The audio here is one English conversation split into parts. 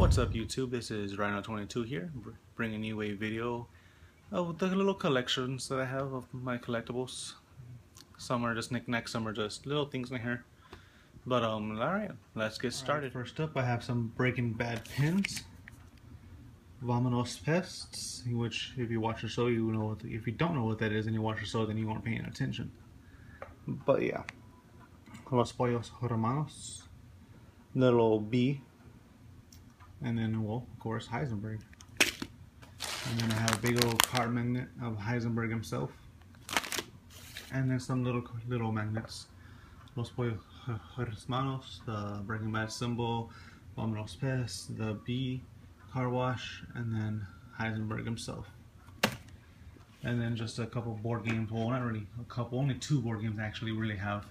What's up YouTube, this is Rhino22 here, bringing you a video of the little collections that I have of my collectibles. Some are just knickknacks, some are just little things in here. But alright, let's get started. First up I have some Breaking Bad pins. Vámonos Pests, which if you watch the show you know what, if you don't know what that is and you watch the show then you weren't paying attention. But yeah. Los Pollos Hermanos. Little B. And then, well, of course, Heisenberg. And then I have a big old card magnet of Heisenberg himself. And then some little magnets. Los Pollos Hermanos, the Breaking Bad symbol, Vámonos Pes, the B, car wash, and then Heisenberg himself. And then just a couple board games. Well, not really a couple, only 2 board games I actually really have.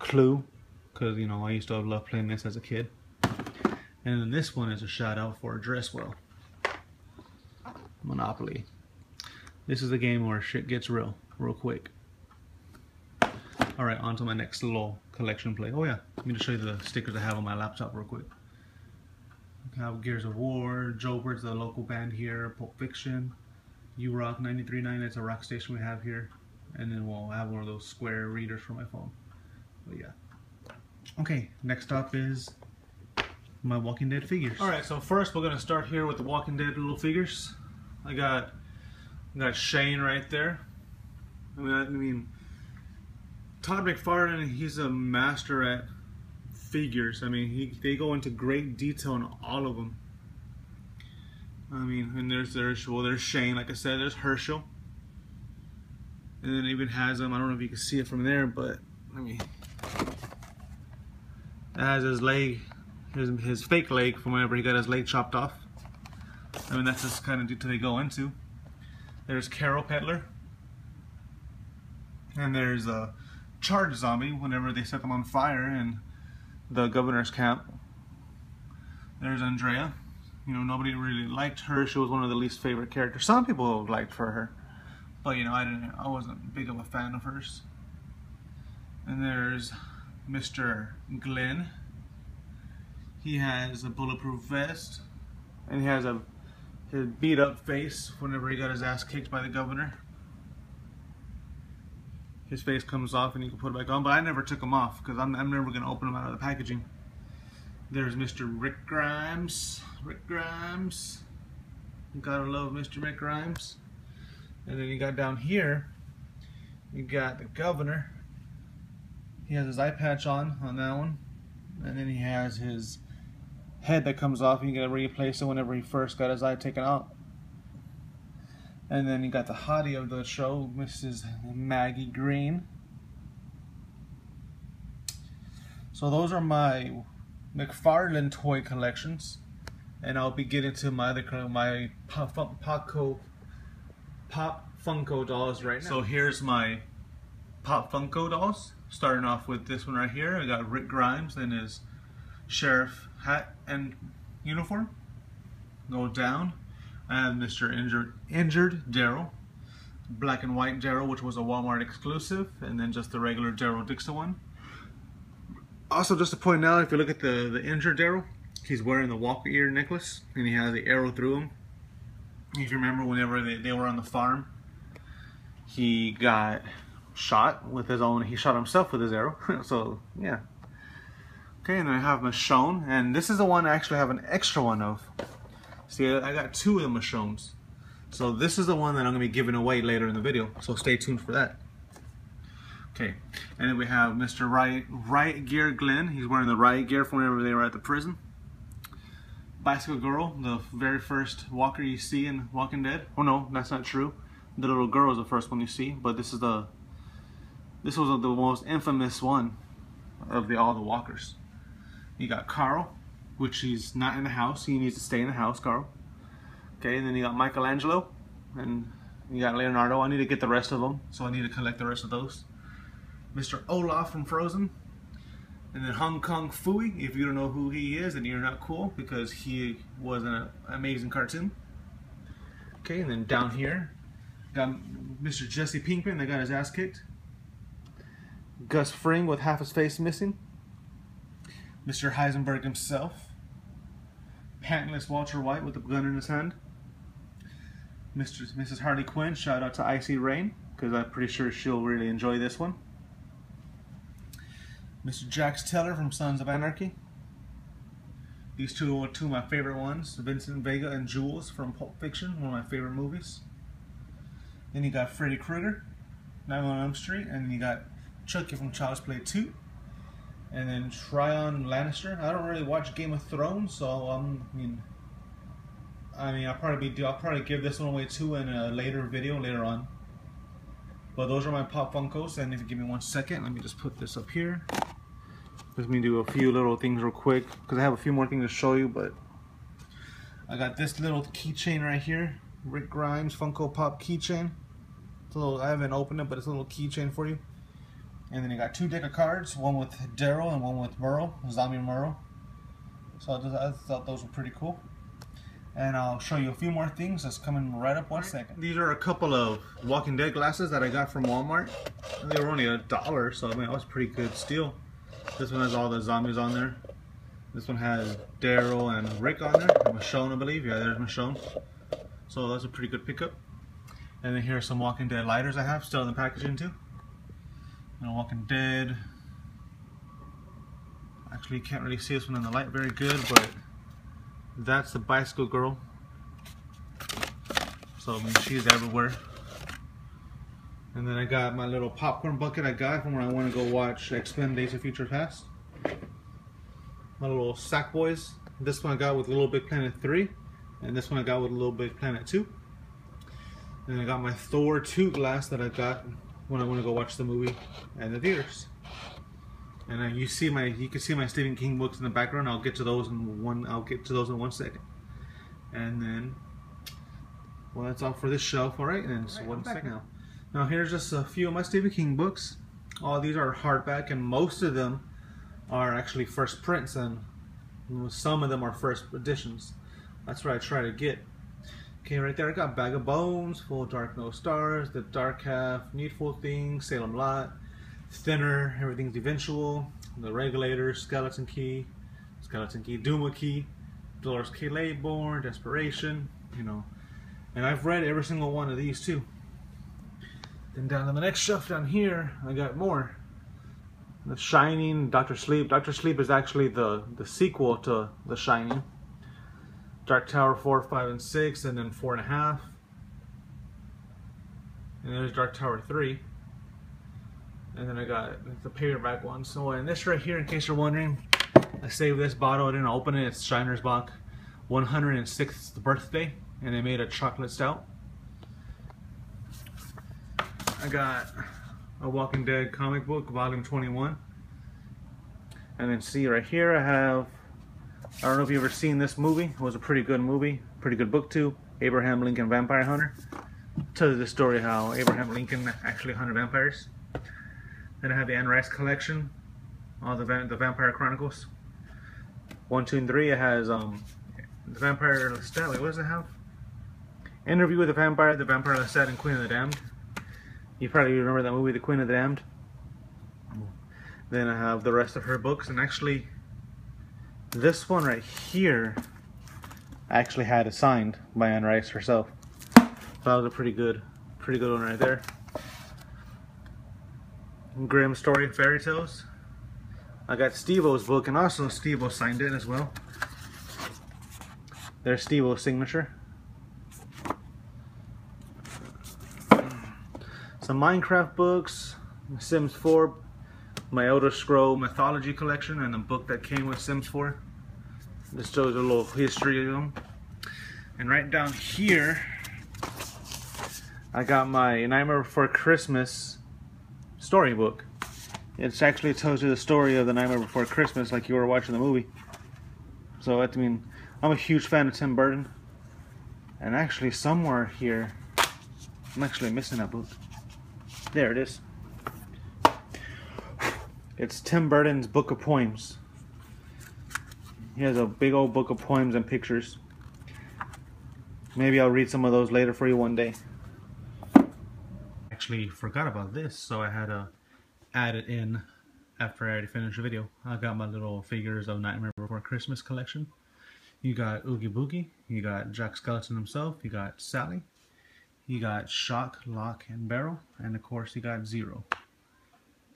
Clue, because, you know, I used to love playing this as a kid. And then this one is a shout out for Dresswell. Monopoly. This is a game where shit gets real quick. Alright, on to my next little collection play. Oh yeah, let me just show you the stickers I have on my laptop real quick. I have Gears of War, Joker's the local band here, Pulp Fiction, U-Rock 93.9, it's a rock station we have here. And then we'll have one of those square readers for my phone. But yeah. Okay, next up is my Walking Dead figures. Alright, so first we're going to start here with the Walking Dead little figures. I got Shane right there. I mean Todd McFarlane, he's a master at figures. I mean, they go into great detail in all of them. I mean, and there's Shane, like I said, there's Herschel. And then it even has him, I don't know if you can see it from there, but I mean, it has his leg, his fake leg from whenever he got his leg chopped off. I mean, that's just kind of detail they go into. There's Carol Peddler. And there's a charge zombie whenever they set them on fire in the governor's camp. There's Andrea. You know, nobody really liked her. She was one of the least favorite characters. Some people liked for her, but you know, I wasn't big of a fan of hers. And there's Mr. Glenn. He has a bulletproof vest, and he has his beat up face whenever he got his ass kicked by the governor. His face comes off and you can put it back on, but I never took him off because I'm never going to open him out of the packaging. There's Mr. Rick Grimes. Rick Grimes. You gotta love Mr. Rick Grimes. And then you got down here, you got the governor. He has his eye patch on that one. And then he has his head that comes off. You gotta replace it whenever he first got his eye taken out. And then you got the hottie of the show, Mrs. Maggie Green. So those are my McFarlane toy collections, and I'll be getting to my Pop Funko dolls right now. So here's my Pop Funko dolls. Starting off with this one right here. I got Rick Grimes in his sheriff hat and uniform. Go down. I have Mr. Injured Daryl, black and white Daryl, which was a Walmart exclusive, and then just the regular Daryl Dixon one. Also, just to point out, if you look at the Injured Daryl, he's wearing the Walker ear necklace, and he has the arrow through him. If you remember, whenever they were on the farm, he got shot with his own. He shot himself with his arrow. So yeah. Okay, and then I have Michonne, and this is the one I actually have an extra one of. See, I got 2 of the Michonnes. So this is the one that I'm going to be giving away later in the video. So stay tuned for that. Okay, and then we have Mr. Riot Gear Glenn. He's wearing the riot gear from whenever they were at the prison. Bicycle Girl, the very first walker you see in Walking Dead. Oh no, that's not true. The little girl is the first one you see, but this was the most infamous one of all the walkers. You got Carl, which he's not in the house. He needs to stay in the house, Carl. Okay, and then you got Michelangelo, and you got Leonardo. I need to get the rest of them, so I need to collect the rest of those. Mr. Olaf from Frozen, and then Hong Kong Phooey. If you don't know who he is, then you're not cool because he was an amazing cartoon. Okay, and then down here, got Mr. Jesse Pinkman that got his ass kicked. Gus Fring with half his face missing. Mr. Heisenberg himself. pantless Walter White with a gun in his hand. Mrs. Harley Quinn, shout out to Icy Rain, because I'm pretty sure she'll really enjoy this one. Mr. Jax Teller from Sons of Anarchy. These two are two of my favorite ones. Vincent Vega and Jules from Pulp Fiction, one of my favorite movies. Then you got Freddy Krueger, Nightmare on Elm Street, and then you got Chucky from Child's Play 2. And then Tryon Lannister. I don't really watch Game of Thrones, so I'll probably give this one away too in a later video later on. But those are my Pop Funkos, and if you give me 1 second, let me just put this up here. Let me do a few little things real quick, because I have a few more things to show you, but I got this little keychain right here. Rick Grimes Funko Pop keychain. It's a little, I haven't opened it, but it's a little keychain for you. And then you got two deck of cards, one with Daryl and one with Merle, Zombie Merle. So I thought those were pretty cool. And I'll show you a few more things that's coming right up 1 second. These are a couple of Walking Dead glasses that I got from Walmart. They were only $1, so I mean, that was a pretty good steal. This one has all the zombies on there. This one has Daryl and Rick on there. Michonne, I believe. Yeah, there's Michonne. So that's a pretty good pickup. And then here are some Walking Dead lighters I have still in the packaging too. And Walking Dead. Actually, you can't really see this one in the light very good, but that's the Bicycle Girl. So I mean, she's everywhere. And then I got my little popcorn bucket I got from when I want to go watch X-Men Days of Future Past. My little Sack Boys. This one I got with Little Big Planet 3. And this one I got with Little Big Planet 2. And I got my Thor 2 glass that I got when I want to go watch the movie at the theaters. And you can see my Stephen King books in the background. I'll get to those in 1 second. And then, well, that's all for this shelf. All right, and then so 1 second now. Now here's just a few of my Stephen King books. All these are hardback, and most of them are actually first prints, and some of them are first editions. That's what I try to get. Okay, right there I got Bag of Bones, Full Dark No Stars, The Dark Half, Needful Things, Salem Lot, Thinner, Everything's Eventual, The Regulator, Skeleton Key, Duma Key, Dolores K. Laybourne, Desperation, you know. And I've read every single one of these too. Then down on the next shelf down here, I got more. The Shining, Dr. Sleep. Dr. Sleep is actually the sequel to The Shining. Dark Tower 4, 5, and 6, and then 4.5. And there's Dark Tower 3. And then I got the paperback one. So in this right here, in case you're wondering, I saved this bottle. I didn't open it. It's Shiner's Bock 106th birthday, and they made a chocolate stout. I got a Walking Dead comic book, volume 21. And then see right here I have, I don't know if you've ever seen this movie. It was a pretty good movie, pretty good book too. Abraham Lincoln Vampire Hunter. Tells you the story how Abraham Lincoln actually hunted vampires. Then I have the Anne Rice collection, all the Vampire Chronicles. 1, 2, and 3. It has the Vampire Lestat. Wait, what does it have? Interview with the Vampire Lestat, and Queen of the Damned. You probably remember that movie, The Queen of the Damned. Then I have the rest of her books, and actually, this one right here, I actually had it signed by Anne Rice herself. So that was a pretty good one right there. Grimm Story Fairy Tales. I got Steve-O's book, and also Steve-O signed it as well. There's Steve-O's signature. Some Minecraft books, Sims 4, my Elder Scroll Mythology collection, and the book that came with Sims 4. This shows a little history of them. And right down here, I got my Nightmare Before Christmas storybook. It actually tells you the story of the Nightmare Before Christmas like you were watching the movie. So I mean, I'm a huge fan of Tim Burton. And actually somewhere here, I'm actually missing that book. There it is. It's Tim Burton's Book of Poems. He has a big old book of poems and pictures. Maybe I'll read some of those later for you one day. Actually forgot about this, so I had to add it in after I already finished the video. I got my little figures of Nightmare Before Christmas collection. You got Oogie Boogie, you got Jack Skellington himself, you got Sally, you got Shock, Lock, and Barrel, and of course you got Zero.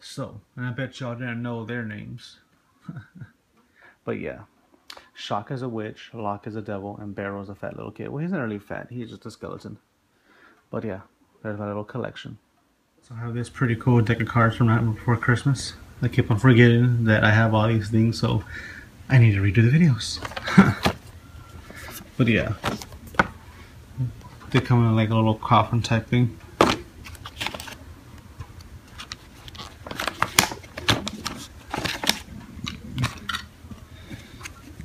So, and I bet y'all didn't know their names. But yeah, Shock is a witch, Lock is a devil, and Barrel is a fat little kid. Well, he's not really fat, he's just a skeleton. But yeah, there's my little collection. So I have this pretty cool deck of cards from Night Before Christmas. I keep on forgetting that I have all these things, so I need to redo the videos. But yeah, they come in like a little coffin type thing.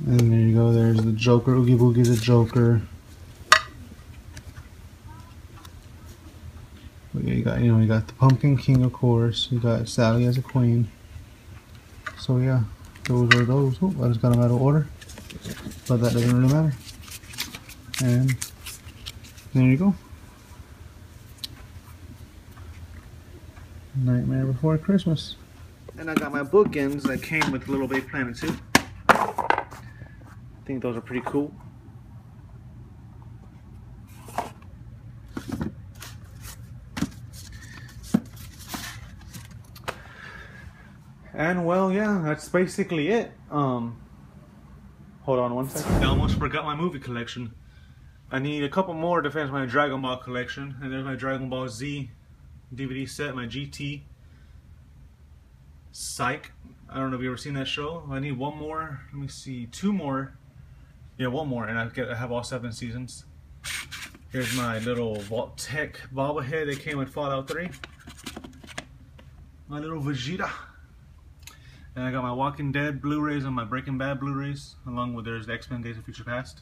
And there you go, there's the Joker, Oogie Boogie the Joker. But yeah, you got the Pumpkin King, of course. You got Sally as a queen. So yeah, those are those. Oh, I just got them out of order, but that doesn't really matter. And there you go. Nightmare Before Christmas. And I got my bookends that came with Little Big Planet too. I think those are pretty cool. And well, yeah, that's basically it. Hold on one second. I almost forgot my movie collection. I need a couple more to finish my Dragon Ball collection. And there's my Dragon Ball Z DVD set, my GT. Psych. I don't know if you've ever seen that show. I need one more. Let me see. Two more. Yeah, one more. And I have all 7 seasons. Here's my little Vault Tech bobblehead that came with Fallout 3. My little Vegeta. And I got my Walking Dead Blu-rays and my Breaking Bad Blu-rays, along with there's the X-Men Days of Future Past.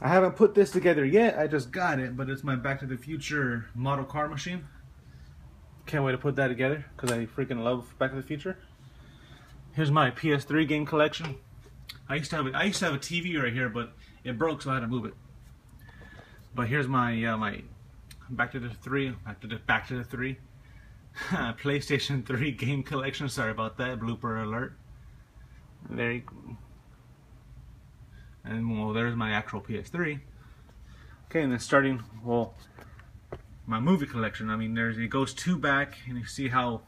I haven't put this together yet, I just got it, but it's my Back to the Future model car machine. Can't wait to put that together, because I freaking love Back to the Future. Here's my PS3 game collection. I used to have a TV right here, but it broke, so I had to move it. But here's my my Back to the 3 PlayStation 3 game collection. Sorry about that, blooper alert. There you go. And well, there's my actual PS3. Okay, and then starting, well, my movie collection. I mean, it goes 2 back, and you see how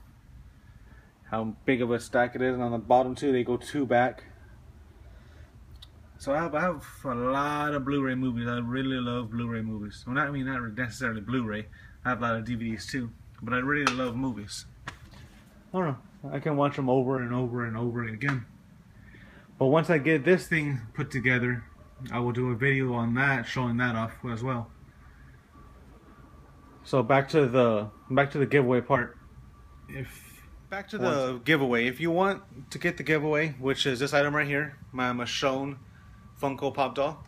big of a stack it is. And on the bottom too, they go 2 back. So I have a lot of Blu-ray movies. I really love Blu-ray movies. Well, not necessarily Blu-ray. I have a lot of DVDs too. But I really love movies. I don't know. I can watch them over and over and over again. But once I get this thing put together, I will do a video on that, showing that off as well. So back to the giveaway part. Back to the giveaway. If you want to get the giveaway, which is this item right here, my Michonne Funko Pop doll,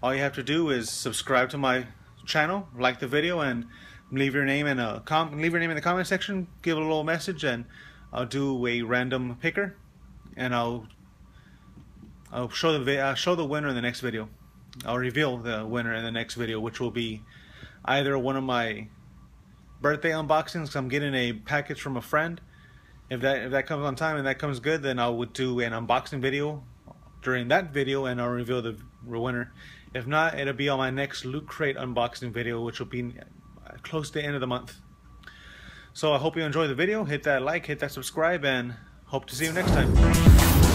all you have to do is subscribe to my channel, like the video, and leave your name in the comment section. Give a little message, and I'll do a random picker, and I'll show the winner in the next video. I'll reveal the winner in the next video, which will be either one of my birthday unboxings, because I'm getting a package from a friend. If that comes on time and that comes good, then I would do an unboxing video during that video, and I'll reveal the winner. If not, it'll be on my next Loot Crate unboxing video, which will be close to the end of the month. So I hope you enjoyed the video. Hit that like, hit that subscribe, and hope to see you next time.